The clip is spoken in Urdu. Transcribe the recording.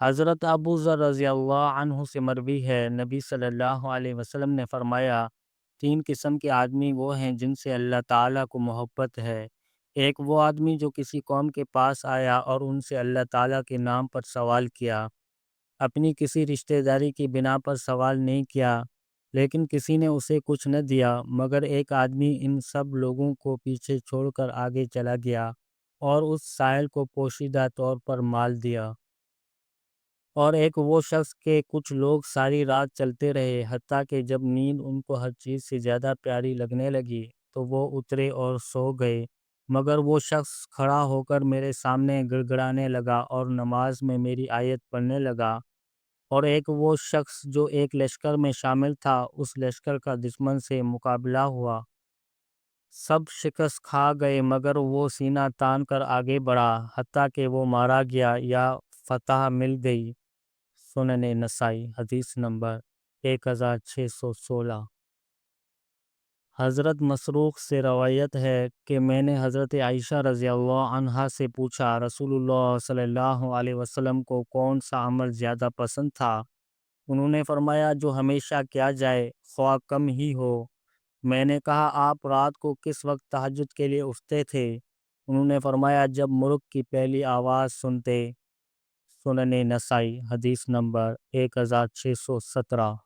حضرت ابو ذر رضی اللہ عنہ سے مروی ہے، نبی صلی اللہ علیہ وسلم نے فرمایا، تین قسم کے آدمی وہ ہیں جن سے اللہ تعالیٰ کو محبت ہے۔ ایک وہ آدمی جو کسی قوم کے پاس آیا اور ان سے اللہ تعالیٰ کے نام پر سوال کیا، اپنی کسی رشتہ داری کی بنا پر سوال نہیں کیا، لیکن کسی نے اسے کچھ نہ دیا، مگر ایک آدمی ان سب لوگوں کو پیچھے چھوڑ کر آگے چلا گیا اور اس سائل کو پوشیدہ طور پر مال دیا۔ اور ایک وہ شخص کہ کچھ لوگ ساری رات چلتے رہے، حتیٰ کہ جب نیند ان کو ہر چیز سے زیادہ پیاری لگنے لگی تو وہ اترے اور سو گئے، مگر وہ شخص کھڑا ہو کر میرے سامنے گڑ گڑانے لگا اور نماز میں میری آیت پڑھنے لگا۔ اور ایک وہ شخص جو ایک لشکر میں شامل تھا، اس لشکر کا دشمن سے مقابلہ ہوا، سب شکست کھا گئے مگر وہ سینہ تان کر آگے بڑھا، حتیٰ کہ وہ مارا گیا یا فتح مل گئی۔ سنن نسائی، حدیث نمبر 1616۔ حضرت مسروق سے روایت ہے کہ میں نے حضرت عائشہ رضی اللہ عنہا سے پوچھا، رسول اللہ صلی اللہ علیہ وسلم کو کون سا عمل زیادہ پسند تھا؟ انہوں نے فرمایا، جو ہمیشہ کیا جائے خواہ کم ہی ہو۔ میں نے کہا، آپ رات کو کس وقت تہجد کے لیے اٹھتے تھے؟ انہوں نے فرمایا، جب مرغ کی پہلی آواز سنتے۔ سنن نسائی، حدیث نمبر 1617۔